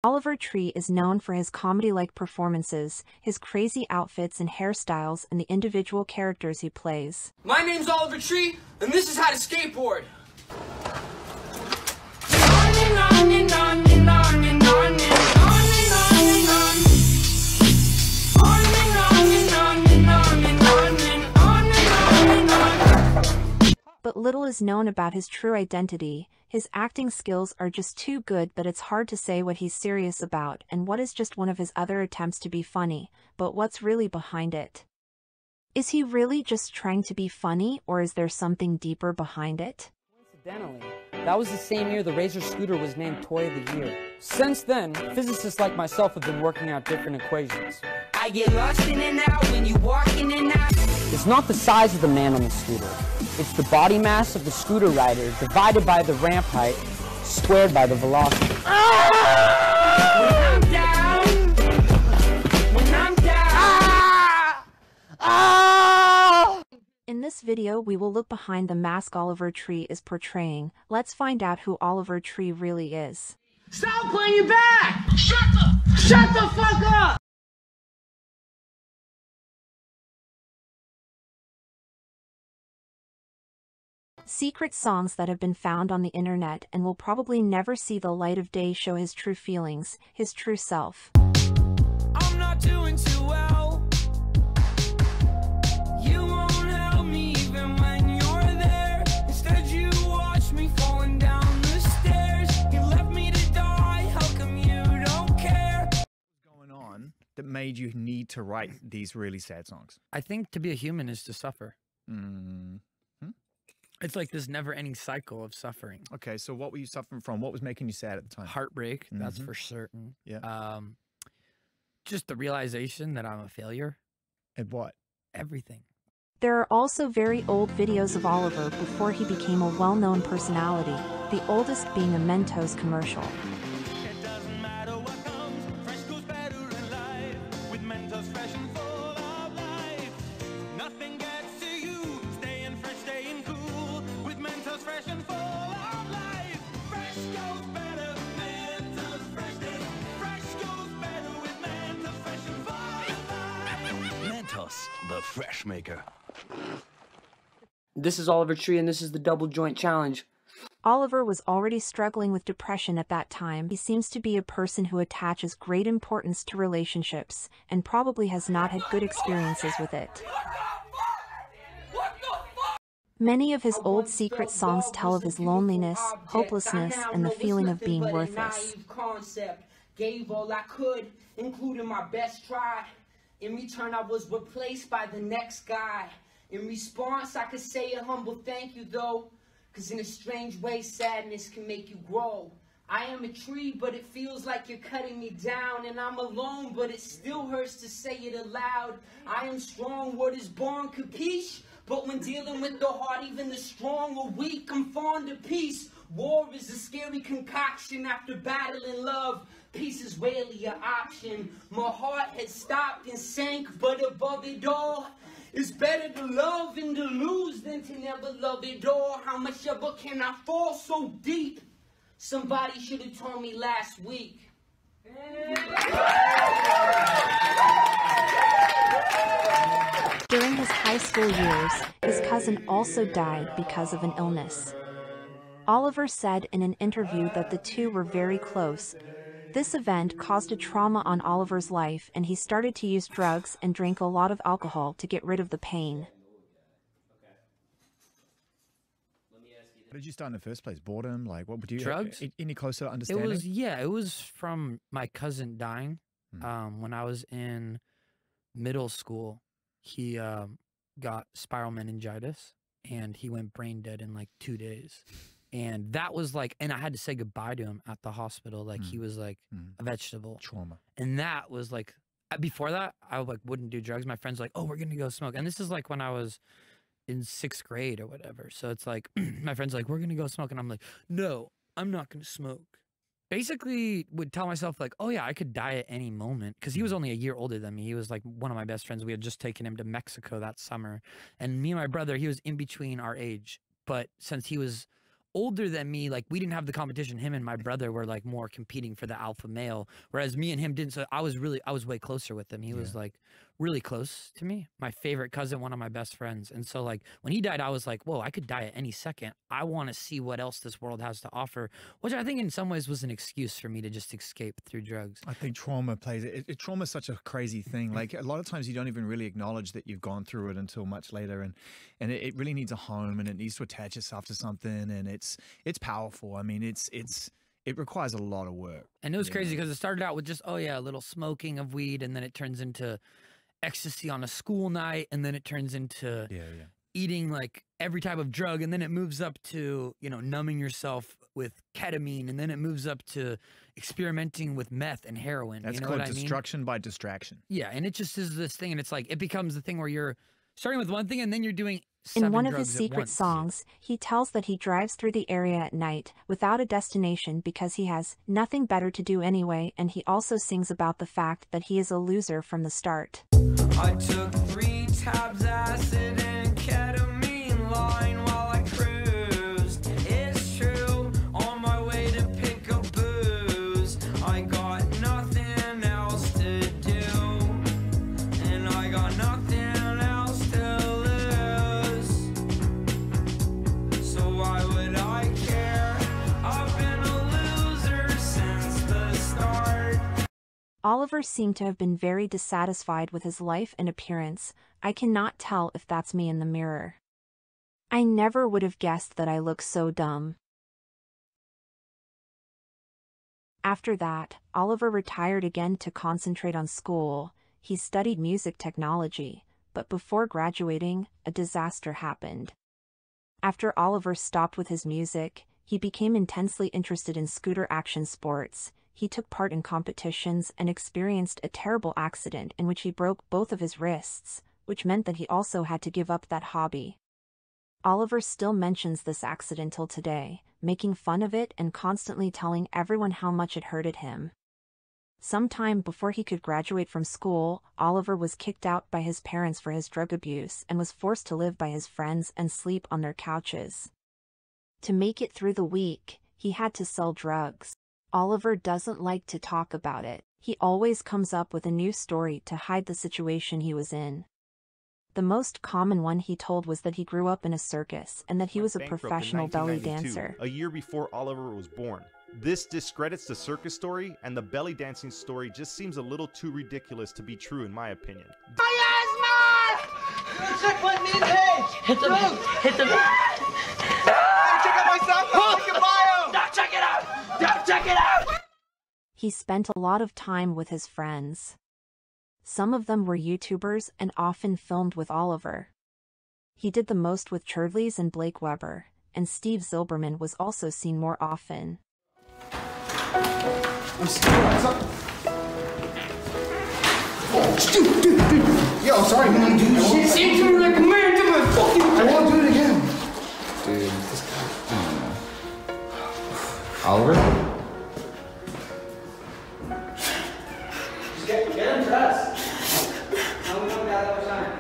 Oliver Tree is known for his comedy-like performances, his crazy outfits and hairstyles, and the individual characters he plays. My name's Oliver Tree, and this is how to skateboard. But little is known about his true identity. His acting skills are just too good, but it's hard to say what he's serious about and what is just one of his other attempts to be funny, but what's really behind it. Is he really just trying to be funny, or is there something deeper behind it? Coincidentally, that was the same year the Razor scooter was named Toy of the Year. Since then, physicists like myself have been working out different equations. I get lost in and out when you walk in and out. It's not the size of the man on the scooter. It's the body mass of the scooter rider divided by the ramp height, squared by the velocity. When I'm down, when I'm down. In this video we will look behind the mask Oliver Tree is portraying. Let's find out who Oliver Tree really is. Stop playing your back! Shut the fuck up! Secret songs that have been found on the internet and will probably never see the light of day show his true feelings, his true self. I'm not doing too well. You won't help me even when you're there. Instead you watch me falling down the stairs. You left me to die, how come you don't care? What's going on that made you need to write these really sad songs? I think to be a human is to suffer. Mm. It's like this never-ending cycle of suffering. Okay, so what were you suffering from? What was making you sad at the time? Heartbreak, that's for certain. Yeah. Just the realization that I'm a failure. And what? Everything. There are also very old videos of Oliver before he became a well-known personality, the oldest being a Mentos commercial. It doesn't matter what comes, fresh goes better in life. With Mentos fresh and full of life. Nothing gets to you, staying fresh, staying cool. With Mentos fresh and full of life. Fresh goes better, Mentos fresh day. Fresh goes better with Mentos fresh and full of life. Mentos, the fresh maker. This is Oliver Tree, and this is the Double Joint Challenge. Oliver was already struggling with depression at that time. He seems to be a person who attaches great importance to relationships, and probably has not had good experiences with it. Many of his old secret songs tell of his loneliness, hopelessness, and the feeling of being worthless. Concept. Gave all I could, including my best try. In return, I was replaced by the next guy. In response, I could say a humble thank you, though. Cause in a strange way, sadness can make you grow. I am a tree, but it feels like you're cutting me down. And I'm alone, but it still hurts to say it aloud. I am strong, word is born, capiche? But when dealing with the heart, even the strong or weak, I'm fond of peace. War is a scary concoction after battling love. Peace is rarely an option. My heart had stopped and sank, but above it all, it's better to love and to lose than to never love at all. How much ever can I fall so deep? Somebody should have told me last week. During his high school years, his cousin also died because of an illness. Oliver said in an interview that the two were very close. This event caused a trauma on Oliver's life, and he started to use drugs and drink a lot of alcohol to get rid of the pain. How did you start in the first place? Boredom? Like, what would you... Drugs? Any closer understanding? It was from my cousin dying. When I was in middle school, he got spiral meningitis, and he went brain dead in like 2 days. And that was like, and I had to say goodbye to him at the hospital. Like he was like a vegetable. Trauma. And that was like, before that, I like wouldn't do drugs. My friends were like, oh, we're going to go smoke. And this is like when I was in 6th grade or whatever. So it's like, my friends are like, we're going to go smoke. And I'm like, no, I'm not going to smoke. Basically would tell myself like, oh yeah, I could die at any moment. Cause he was only a year older than me. He was like one of my best friends. We had just taken him to Mexico that summer. And me and my brother, he was in between our age. But since he was older than me, like we didn't have the competition. Him and my brother were like more competing for the alpha male, whereas me and him didn't. So I was way closer with him. He was like really close to me. My favorite cousin, one of my best friends. And so like when he died, I was like, whoa, I could die at any second. I want to see what else this world has to offer, which I think in some ways was an excuse for me to just escape through drugs. I think trauma plays it. Trauma is such a crazy thing. Like a lot of times you don't even really acknowledge that you've gone through it until much later, and it really needs a home, and it needs to attach itself to something, and it's powerful. I mean, it requires a lot of work. And it was crazy because it started out with just, oh yeah, a little smoking of weed, and then it turns into ecstasy on a school night, and then it turns into eating like every type of drug, and then it moves up to, you know, numbing yourself with ketamine, and then it moves up to experimenting with meth and heroin. That's you know called what I mean? destruction by distraction. Yeah, and it just is this thing, and it's like it becomes the thing where you're starting with one thing, and then you're doing 7 In one of drugs his at secret once. songs, he tells that he drives through the area at night without a destination because he has nothing better to do anyway, and he also sings about the fact that he is a loser from the start. I took 3 tabs acid and ketamine line while I cruised. It's true, on my way to pick up booze. I got nothing else to do, and I got nothing else to lose. So why would I care? I've been a loser since the start. Oliver seemed to have been very dissatisfied with his life and appearance. I cannot tell if that's me in the mirror. I never would have guessed that I look so dumb. After that, Oliver retired again to concentrate on school. He studied music technology, but before graduating, a disaster happened. After Oliver stopped with his music, he became intensely interested in scooter action sports. He took part in competitions and experienced a terrible accident in which he broke both of his wrists, which meant that he also had to give up that hobby. Oliver still mentions this accident till today, making fun of it and constantly telling everyone how much it hurted him. Sometime before he could graduate from school, Oliver was kicked out by his parents for his drug abuse and was forced to live by his friends and sleep on their couches. To make it through the week, he had to sell drugs. Oliver doesn't like to talk about it. He always comes up with a new story to hide the situation he was in. The most common one he told was that he grew up in a circus and that he was a Bankrupt in professional belly 1992, dancer. a year before Oliver was born. This discredits the circus story, and the belly dancing story just seems a little too ridiculous to be true in my opinion. Check my knee page! Hit the check out my SoundCloud, link in bio! Don't check it out! Don't check it out! He spent a lot of time with his friends. Some of them were YouTubers and often filmed with Oliver. He did the most with Churdleys and Blake Weber, and Steve Zilberman was also seen more often. I'm scared. What's up? Oh, dude. Yo, sorry, man. Dude, Seems to me like a man to my fucking... I won't do it again. Dude, this guy, I don't know. Oliver? Get him dressed. No, we don't got that much time.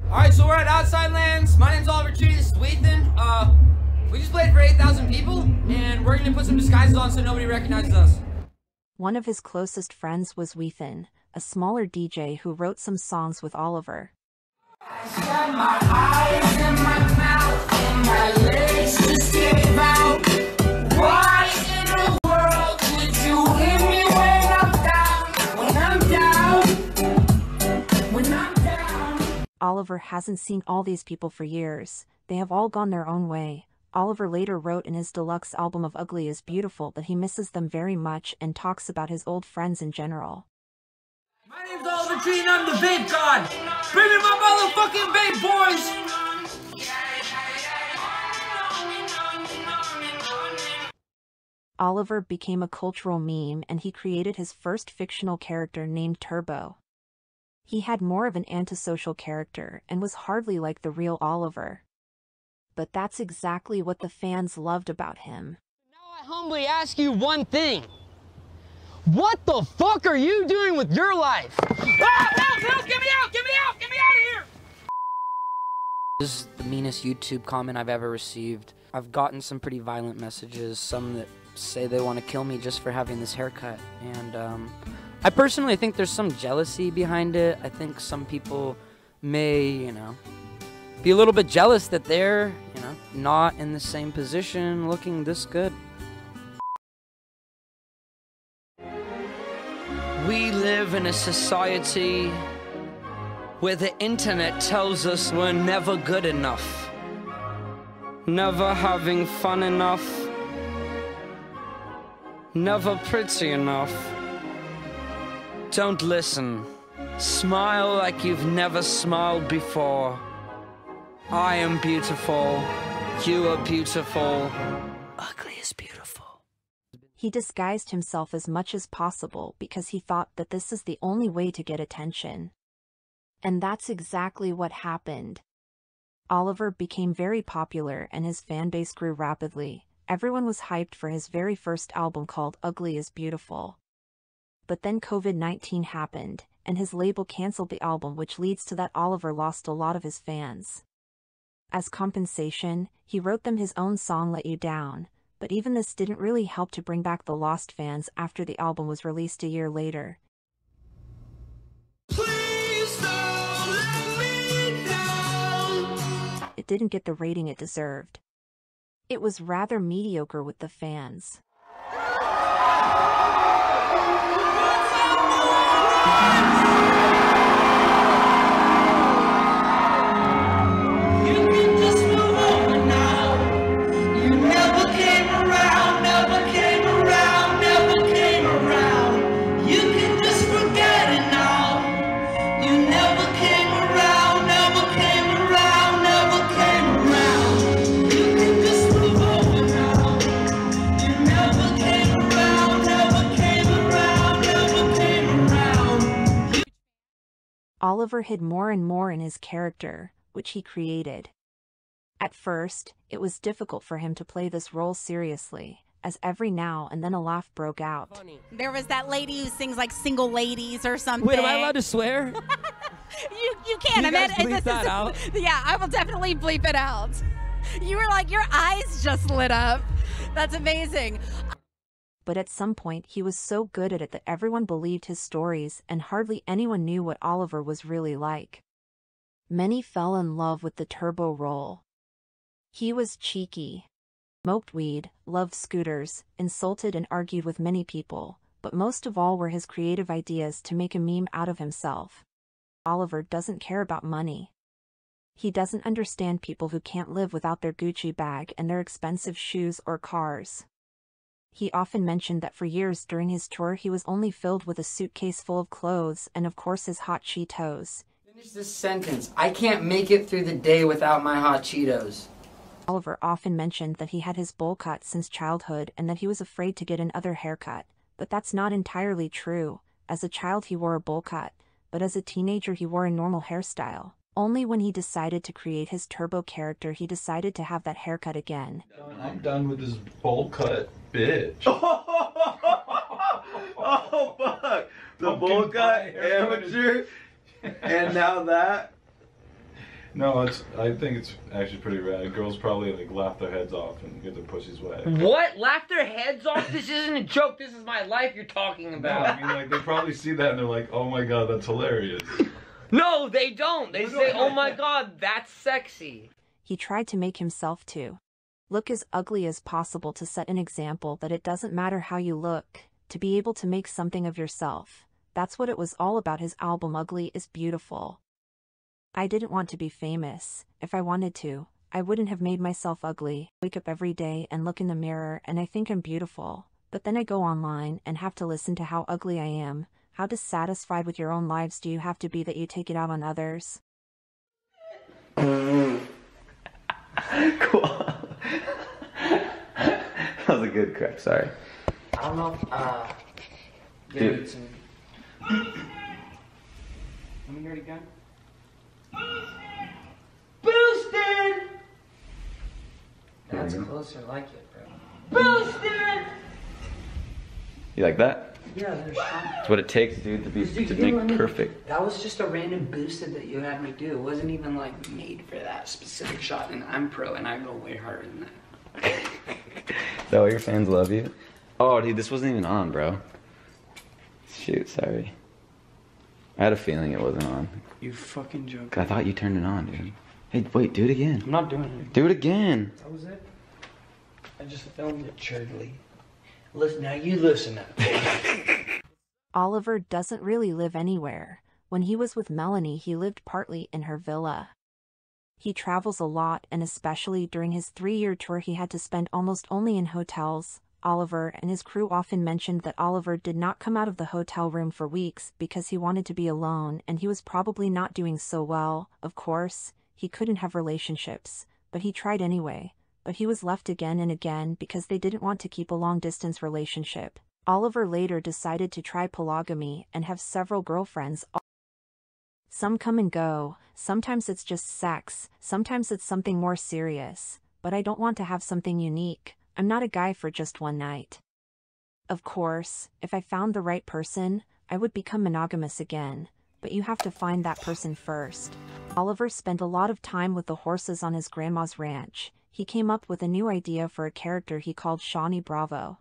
Alright, so we're at Outside Lands. My name's Oliver Tree, this is Weathan. We just played for 8,000 people, and we're gonna put some disguises on so nobody recognizes us. One of his closest friends was Weathan, a smaller DJ who wrote some songs with Oliver. Got my eyes in my mouth and my legs just gave out. Why in the world would you leave me when I'm down? When I'm down. When I'm down. Oliver hasn't seen all these people for years. They have all gone their own way. Oliver later wrote in his deluxe album of Ugly is Beautiful that he misses them very much and talks about his old friends in general. My name's Oliver Tree, and I'm the vape god. Bring me my motherfucking vape, boys! Oliver became a cultural meme and he created his first fictional character named Turbo. He had more of an antisocial character and was hardly like the real Oliver. But that's exactly what the fans loved about him. Now I humbly ask you one thing. What the fuck are you doing with your life? Help! Get me out! Get me out! Get me out of here! This is the meanest YouTube comment I've ever received. I've gotten some pretty violent messages, some that say they want to kill me just for having this haircut. And I personally think there's some jealousy behind it. I think some people may, you know, be a little bit jealous that they're, you know, not in the same position looking this good. We live in a society where the internet tells us we're never good enough, never having fun enough, never pretty enough. Don't listen. Smile like you've never smiled before. I am beautiful. You are beautiful. Ugly is beautiful. He disguised himself as much as possible because he thought that this is the only way to get attention. And that's exactly what happened. Oliver became very popular and his fan base grew rapidly. Everyone was hyped for his very first album called Ugly is Beautiful. But then COVID-19 happened, and his label canceled the album, which leads to that Oliver lost a lot of his fans. As compensation, he wrote them his own song Let You Down, but even this didn't really help to bring back the lost fans after the album was released a year later. Please don't let me down. It didn't get the rating it deserved. It was rather mediocre with the fans. Oliver hid more and more in his character, which he created. At first, it was difficult for him to play this role seriously, as every now and then a laugh broke out. There was that lady who sings like Single Ladies or something. Wait, am I allowed to swear? You can. You guys bleep that out? Yeah, I will definitely bleep it out. You were like, your eyes just lit up. That's amazing. But at some point he was so good at it that everyone believed his stories and hardly anyone knew what Oliver was really like. Many fell in love with the Turbo role. He was cheeky, smoked weed, loved scooters, insulted and argued with many people, but most of all were his creative ideas to make a meme out of himself. Oliver doesn't care about money. He doesn't understand people who can't live without their Gucci bag and their expensive shoes or cars. He often mentioned that for years during his tour he was only filled with a suitcase full of clothes and of course his hot Cheetos. Finish this sentence. I can't make it through the day without my hot Cheetos. Oliver often mentioned that he had his bowl cut since childhood and that he was afraid to get another haircut, but that's not entirely true. As a child he wore a bowl cut, but as a teenager he wore a normal hairstyle. Only when he decided to create his Turbo character he decided to have that haircut again. I'm done with this bowl cut, bitch. Oh fuck! The bowl cut amateur, and now that. No, I think it's actually pretty rad. Girls probably like laugh their heads off and get their pussies wet. What? Laugh their heads off? This isn't a joke. This is my life you're talking about. No, I mean like they probably see that and they're like, oh my god, that's hilarious. No, they don't. They say, oh my god, that's sexy. He tried to make himself to look as ugly as possible to set an example that it doesn't matter how you look, to be able to make something of yourself. That's what it was all about. His album Ugly is Beautiful. I didn't want to be famous. If I wanted to, I wouldn't have made myself ugly. Wake up every day and look in the mirror and I think I'm beautiful. But then I go online and have to listen to how ugly I am. How dissatisfied with your own lives do you have to be that you take it out on others? Cool. That was a good crack, sorry. I don't know if, Dude. some... Let me hear it again. Boosted! That's closer, like it, bro. Boosted! You like that? Yeah, there's some... It's what it takes, dude, to make perfect. That was just a random boosted that you had me do. It wasn't even like made for that specific shot, and I'm pro, and I go way harder than that. Is that why your fans love you? Oh, dude, this wasn't even on, bro. Shoot, sorry. I had a feeling it wasn't on. You fucking joking. 'Cause I thought you turned it on, dude. Hey, wait, do it again. I'm not doing it. Do it again. That was it? I just filmed it, Churdley. Listen, now you listen up. Oliver doesn't really live anywhere. When he was with Melanie, he lived partly in her villa. He travels a lot, and especially during his 3-year tour he had to spend almost only in hotels. Oliver and his crew often mentioned that Oliver did not come out of the hotel room for weeks because he wanted to be alone, and he was probably not doing so well. Of course, he couldn't have relationships, but he tried anyway. But he was left again and again because they didn't want to keep a long-distance relationship. Oliver later decided to try polygamy and have several girlfriends. Some come and go, sometimes it's just sex, sometimes it's something more serious, but I don't want to have something unique. I'm not a guy for just one night. Of course, if I found the right person, I would become monogamous again, but you have to find that person first. Oliver spent a lot of time with the horses on his grandma's ranch. He came up with a new idea for a character he called Shawnee Bravo.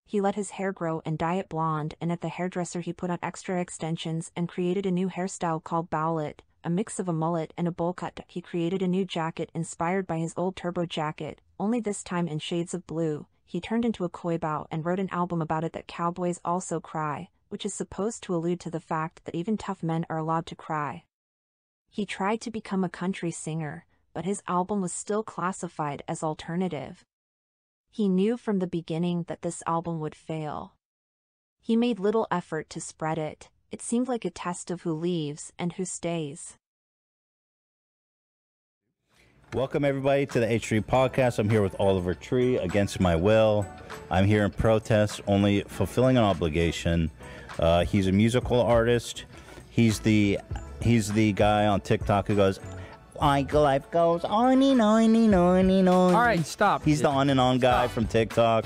He let his hair grow and dye it blonde, and at the hairdresser he put on extra extensions and created a new hairstyle called bowlet, a mix of a mullet and a bowl cut. He created a new jacket inspired by his old Turbo jacket, only this time in shades of blue. He turned into a koi bow and wrote an album about it, that Cowboys Also Cry, which is supposed to allude to the fact that even tough men are allowed to cry. He tried to become a country singer, but his album was still classified as alternative. He knew from the beginning that this album would fail. He made little effort to spread it. It seemed like a test of who leaves and who stays. Welcome everybody to the H3 Podcast. I'm here with Oliver Tree, against my will. I'm here in protest, only fulfilling an obligation. He's a musical artist. He's the guy on TikTok who goes, life goes on and on and on and on. All right, stop. He's the on and on guy from TikTok.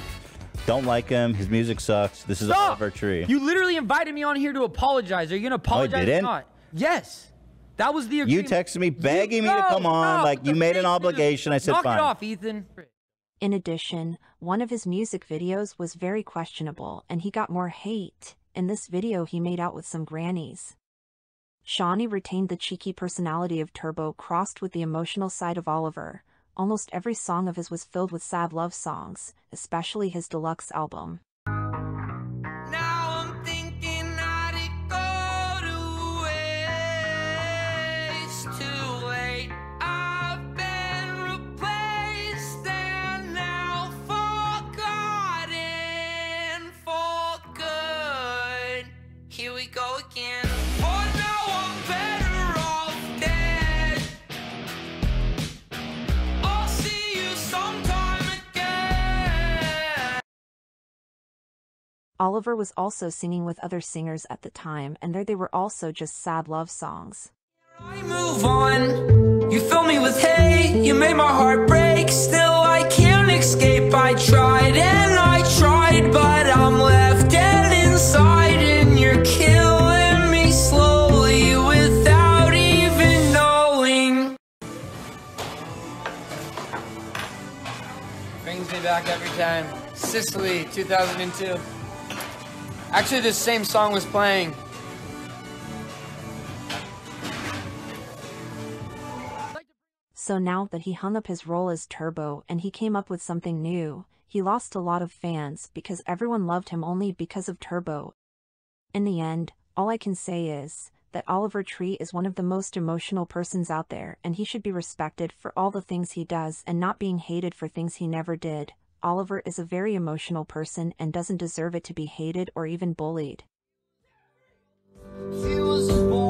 Don't like him. His music sucks. This is Oliver Tree. You literally invited me on here to apologize. Are you going to apologize didn't? or not? Yes. That was the You agreement. texted me begging me to come on, like you made an obligation. I said Knock fine. it off, Ethan. In addition, one of his music videos was very questionable, and he got more hate. In this video he made out with some grannies. Shawnee retained the cheeky personality of Turbo crossed with the emotional side of Oliver. Almost every song of his was filled with sad love songs, especially his deluxe album. Here we go again. Oh, now I'm better off dead. I'll see you sometime again. Oliver was also singing with other singers at the time, and there they were also just sad love songs. I move on. You fill me with hate. You made my heart break. Still I can't escape. I tried and I tried, but I'm left dead inside, and you're killing me slowly without even knowing. Brings me back every time. Sicily, 2002. Actually, this same song was playing. So now that he hung up his role as Turbo and he came up with something new, he lost a lot of fans because everyone loved him only because of Turbo. In the end, all I can say is that Oliver Tree is one of the most emotional persons out there, and he should be respected for all the things he does and not being hated for things he never did. Oliver is a very emotional person and doesn't deserve it to be hated or even bullied. She was born